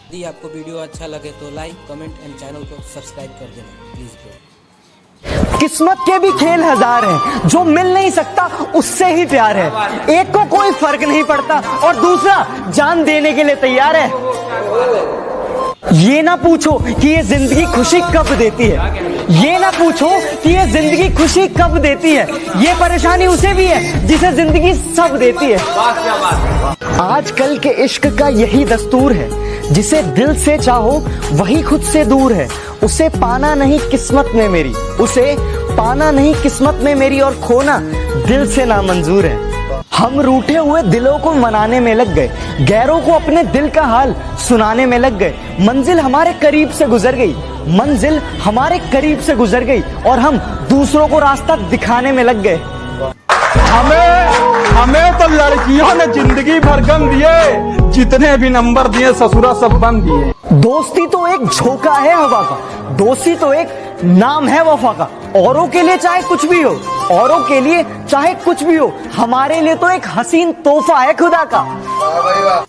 यदि आपको वीडियो अच्छा लगे तो लाइक कमेंट एंड चैनल को सब्सक्राइब कर देना प्लीज ब्रो। किस्मत के भी खेल हजार हैं, जो मिल नहीं सकता उससे ही प्यार है। एक को कोई फर्क नहीं पड़ता और दूसरा जान देने के लिए तैयार है। ये ना पूछो कि ये जिंदगी खुशी कब देती है, ये ना पूछो कि ये जिंदगी खुशी कब देती है। ये परेशानी उसे भी है जिसे जिंदगी सब देती है। आजकल के इश्क का यही दस्तूर है, जिसे दिल से चाहो वही खुद से दूर है। उसे पाना नहीं किस्मत में मेरी, उसे पाना नहीं किस्मत में मेरी, और खोना दिल से नामंजूर है। हम रूठे हुए दिलों को मनाने में लग गए, गैरों को अपने दिल का हाल सुनाने में लग गए। मंजिल हमारे करीब से गुजर गई, मंजिल हमारे करीब से गुजर गई, और हम दूसरों को रास्ता दिखाने में लग गए। हमें तो लड़कियों ने जिंदगी भर गम दिए, जितने भी नंबर दिए ससुरा सब बंद दिए। दोस्ती तो एक झोंका है हवा का, दोस्ती तो एक नाम है वफा का। औरों के लिए चाहे कुछ भी हो, औरों के लिए चाहे कुछ भी हो, हमारे लिए तो एक हसीन तोहफा है खुदा का।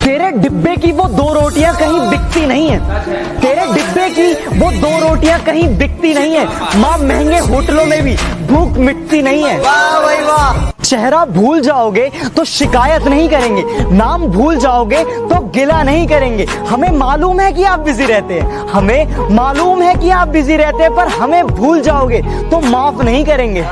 तेरे डिब्बे की वो दो रोटियां कहीं बिकती नहीं है, तेरे डिब्बे की वो दो रोटियां कहीं बिकती नहीं है। माँ महंगे होटलों में भी भूख मिटती नहीं है। वाह भाई वाह। चेहरा भूल जाओगे तो शिकायत नहीं करेंगे, नाम भूल जाओगे तो गिला नहीं करेंगे। हमें मालूम है कि आप बिजी रहते हैं, हमें मालूम है कि आप बिजी रहते हैं, पर हमें भूल जाओगे तो माफ नहीं करेंगे।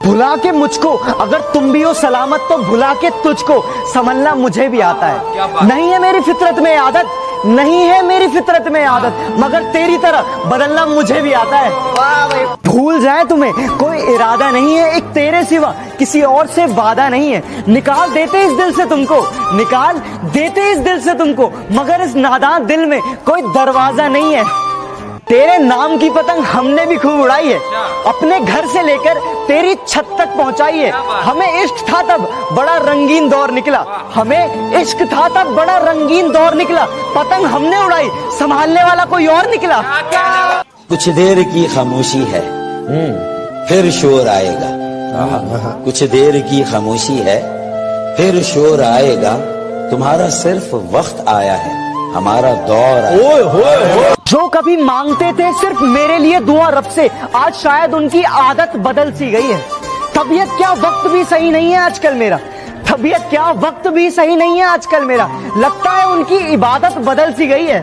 भुला के मुझको अगर तुम भी हो सलामत, तो भुला के तुझको संभलना मुझे भी आता है। नहीं है मेरी फितरत में आदत, नहीं है मेरी फितरत में आदत, मगर तेरी तरह बदलना मुझे भी आता है। भूल जाए तुम्हें कोई इरादा नहीं है, एक तेरे सिवा किसी और से वादा नहीं है। निकाल देते इस दिल से तुमको, निकाल देते इस दिल से तुमको, मगर इस नादान दिल में कोई दरवाजा नहीं है। तेरे नाम की पतंग हमने भी खूब उड़ाई है, अपने घर से लेकर तेरी छत तक पहुंचाई है। हमें इश्क था तब बड़ा रंगीन दौर निकला, हमें इश्क था तब बड़ा रंगीन दौर निकला। पतंग हमने उड़ाई, संभालने वाला कोई और निकला। कुछ देर की खामोशी है, फिर शोर आएगा। कुछ देर की खामोशी है, फिर शोर आएगा। तुम्हारा सिर्फ वक्त आया है, हमारा दौर आया। जो कभी मांगते थे सिर्फ मेरे लिए दुआ रब से, आज शायद उनकी आदत बदल सी गई है। तबीयत क्या वक्त भी सही नहीं है आजकल मेरा, तबीयत क्या वक्त भी सही नहीं है आजकल मेरा। लगता है उनकी इबादत बदल सी गई है।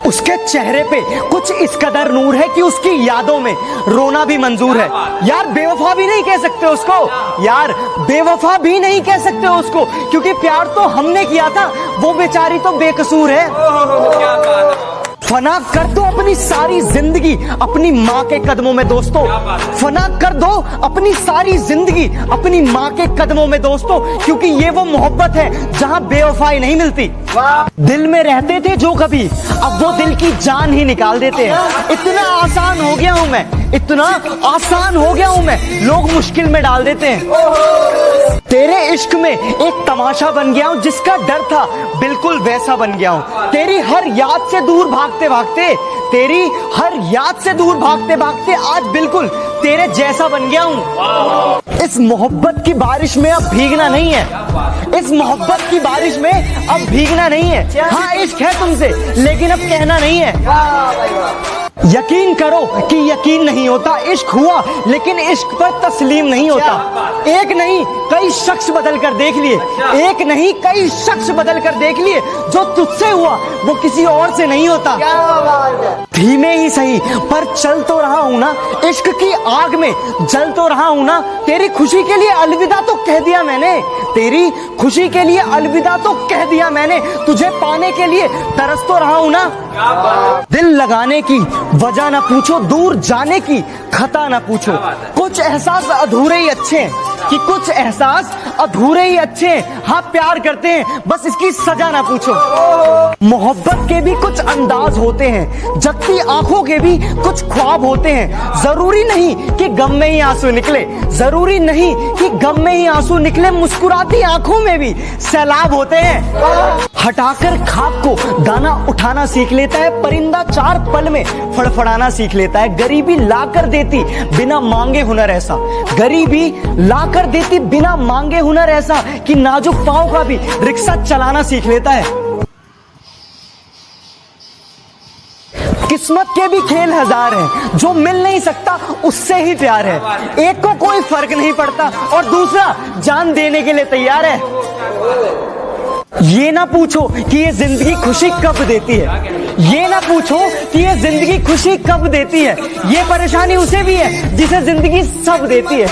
उसके चेहरे पे कुछ इस कदर नूर है कि उसकी यादों में रोना भी मंजूर है। यार बेवफा भी नहीं कह सकते उसको, यार बेवफा भी नहीं कह सकते उसको, क्योंकि प्यार तो हमने किया था, वो बेचारी तो बेकसूर है। फना कर दो अपनी सारी जिंदगी अपनी माँ के कदमों में दोस्तों, फना कर दो अपनी सारी जिंदगी अपनी माँ के कदमों में दोस्तों, क्योंकि ये वो मोहब्बत है जहाँ बेवफाई नहीं मिलती। दिल में रहते थे जो कभी, अब वो दिल की जान ही निकाल देते हैं। इतना आसान हो गया हूँ मैं, इतना आसान हो गया हूँ मैं, लोग मुश्किल में डाल देते हैं। तेरे इश्क में एक तमाशा बन गया हूँ, जिसका डर था बिल्कुल वैसा बन गया हूँ। तेरी हर याद से दूर भागते भागते, तेरी हर याद से दूर भागते भागते आज बिल्कुल तेरे जैसा बन गया हूँ। इस मोहब्बत की बारिश में अब भीगना नहीं है, इस मोहब्बत की बारिश में अब भीगना नहीं है। हाँ इश्क है तुमसे, लेकिन अब कहना नहीं है। यकीन करो कि यकीन नहीं होता, इश्क हुआ लेकिन इश्क पर तस्लीम नहीं होता। एक नहीं कई शख्स बदल कर देख लिए, एक नहीं कई शख्स बदल कर देख लिए, जो तुझसे हुआ वो किसी और से नहीं होता। धीमे ही सही पर चल तो रहा हूं ना, इश्क की आग में जल तो रहा हूं ना। तेरी खुशी के लिए अलविदा तो कह दिया मैंने, तेरी खुशी के लिए अलविदा तो कह दिया मैंने। तुझे पाने के लिए तरस तो रहा हूं ना। दिल लगाने की वजह ना पूछो, दूर जाने की खता ना पूछो। कुछ एहसास अधूरे ही अच्छे हैं, कि कुछ एहसास अधूरे ही अच्छे हैं। हाँ प्यार करते हैं, बस इसकी सजा ना पूछो। मोहब्बत के भी कुछ अंदाज होते हैं, जगती आंखों के भी कुछ ख्वाब होते हैं। जरूरी नहीं कि गम में ही आंसू निकले, जरूरी नहीं कि गम में ही आंसू निकले। मुस्कुराती आंखों में भी सैलाब होते हैं। हटाकर खाक को दाना उठाना सीख लेता है, परिंदा 4 पल में फड़फड़ाना सीख लेता है। गरीबी लाकर देती बिना मांगे हुनर ऐसा, गरीबी लाकर देती बिना मांगे हुनर ऐसा, कि नाजुक पांव का भी रिक्शा चलाना सीख लेता है। किस्मत के भी खेल हजार हैं, जो मिल नहीं सकता उससे ही प्यार है। एक को कोई फर्क नहीं पड़ता और दूसरा जान देने के लिए तैयार है। ये ना पूछो कि ये जिंदगी खुशी कब देती है, ये ना पूछो कि ये जिंदगी खुशी कब देती है, ये परेशानी उसे भी है जिसे जिंदगी सब देती है।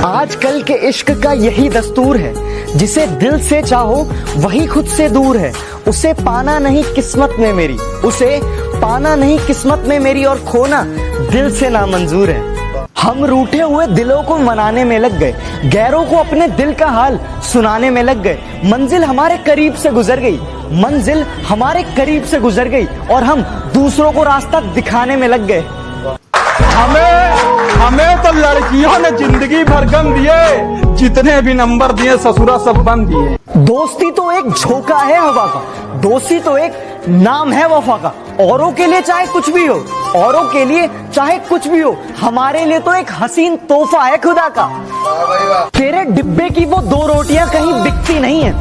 आजकल के इश्क का यही दस्तूर है, जिसे दिल से चाहो वही खुद से दूर है। उसे पाना नहीं किस्मत में मेरी, उसे पाना नहीं किस्मत में मेरी, और खोना दिल से नामंजूर है। हम रूठे हुए दिलों को मनाने में लग गए, गैरों को अपने दिल का हाल सुनाने में लग गए। मंजिल हमारे करीब से गुजर गई, मंजिल हमारे करीब से गुजर गई, और हम दूसरों को रास्ता दिखाने में लग गए। हमें तो लड़कियों ने जिंदगी भर गम दिए, जितने भी नंबर दिए ससुरा सब बंद दिए। दोस्ती तो एक झोंका है हवा का, दोस्ती तो एक नाम है वफा का। औरों के लिए चाहे कुछ भी हो, औरों के लिए चाहे कुछ भी हो, हमारे लिए तो एक हसीन तोहफा है खुदा का। तेरे डिब्बे की वो दो रोटियां कहीं बिकती नहीं है,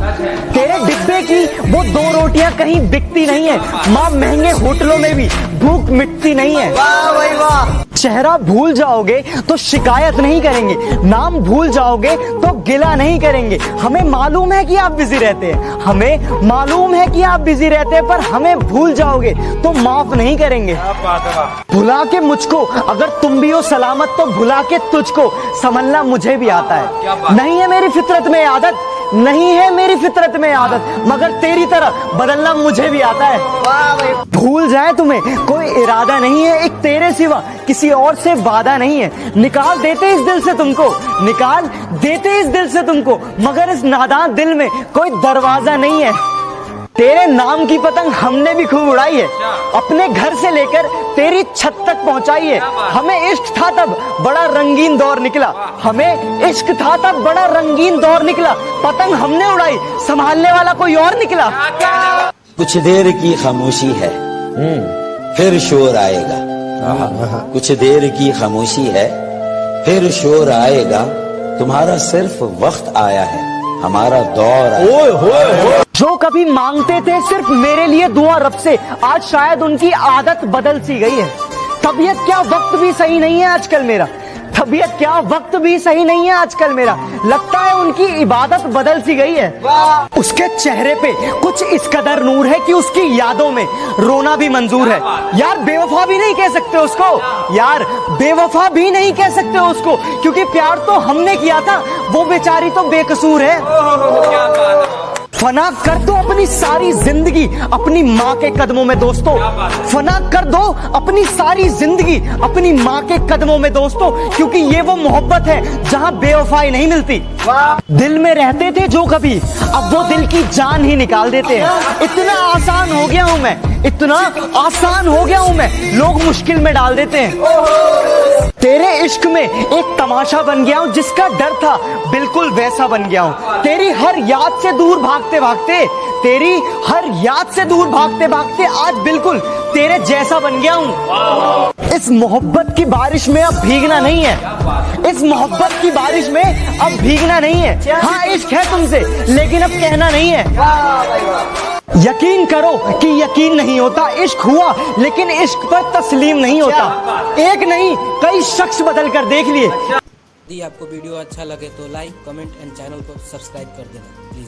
तेरे डिब्बे की वो दो रोटियां कहीं बिकती नहीं है। माँ महंगे होटलों में भी भूख मिटती नहीं है। वाह भाई वाह। चेहरा भूल जाओगे तो शिकायत नहीं करेंगे, नाम भूल जाओगे तो गिला नहीं करेंगे। हमें मालूम है कि आप बिजी रहते हैं, हमें मालूम है कि आप बिजी रहते हैं, पर हमें भूल जाओगे तो माफ नहीं करेंगे। भुला के मुझको अगर तुम भी हो सलामत, तो भुला के तुझको संभलना मुझे भी आता है। नहीं है मेरी फितरत में आदत, नहीं है मेरी फितरत में आदत, मगर तेरी तरह बदलना मुझे भी आता है। भूल जाए तुम्हें कोई इरादा नहीं है, एक तेरे सिवा किसी और से वादा नहीं है। निकाल देते इस दिल से तुमको, निकाल देते इस दिल से तुमको, मगर इस नादान दिल में कोई दरवाजा नहीं है। तेरे नाम की पतंग हमने भी खूब उड़ाई है, अपने घर से लेकर तेरी छत तक पहुंचाई है। हमें इश्क था तब बड़ा रंगीन दौर निकला, हमें इश्क था तब बड़ा रंगीन दौर निकला। पतंग हमने उड़ाई, संभालने वाला कोई और निकला। कुछ देर की खामोशी है, फिर शोर आएगा। कुछ देर की खामोशी है, फिर शोर आएगा। तुम्हारा सिर्फ वक्त आया है, हमारा दौर आया। जो कभी मांगते थे सिर्फ मेरे लिए दुआ रब से, आज शायद उनकी आदत बदल सी गई है। तबीयत क्या वक्त भी सही नहीं है आजकल मेरा, तबीयत क्या वक्त भी सही नहीं है आजकल मेरा। लगता है उनकी इबादत बदल सी गई है। उसके चेहरे पे कुछ इस कदर नूर है कि उसकी यादों में रोना भी मंजूर है। यार बेवफा भी नहीं कह सकते उसको, यार बेवफा भी नहीं कह सकते उसको, क्योंकि प्यार तो हमने किया था, वो बेचारी तो बेकसूर है। फना कर दो अपनी सारी जिंदगी अपनी माँ के कदमों में दोस्तों, फना कर दो अपनी सारी जिंदगी अपनी माँ के कदमों में दोस्तों, क्योंकि ये वो मोहब्बत है जहाँ बेवफाई नहीं मिलती। दिल में रहते थे जो कभी, अब वो दिल की जान ही निकाल देते हैं। इतना आसान हो गया हूँ मैं, इतना आसान हो गया हूँ मैं, लोग मुश्किल में डाल देते हैं। तेरे इश्क में एक तमाशा बन गया हूँ, जिसका डर था बिल्कुल वैसा बन गया हूँ। तेरी हर याद से दूर भागते भागते, तेरी हर याद से दूर भागते भागते आज बिल्कुल तेरे जैसा बन गया हूँ। इस मोहब्बत की बारिश में अब भीगना नहीं है, इस मोहब्बत की बारिश में अब भीगना नहीं है। हाँ इश्क है तुमसे, लेकिन अब कहना नहीं है। यकीन करो कि यकीन नहीं होता, इश्क हुआ लेकिन इश्क पर तस्लीम नहीं होता। एक नहीं कई शख्स बदल कर देख लिए। यदि आपको वीडियो अच्छा लगे तो लाइक, कमेंट एंड चैनल को सब्सक्राइब कर देना प्लीज।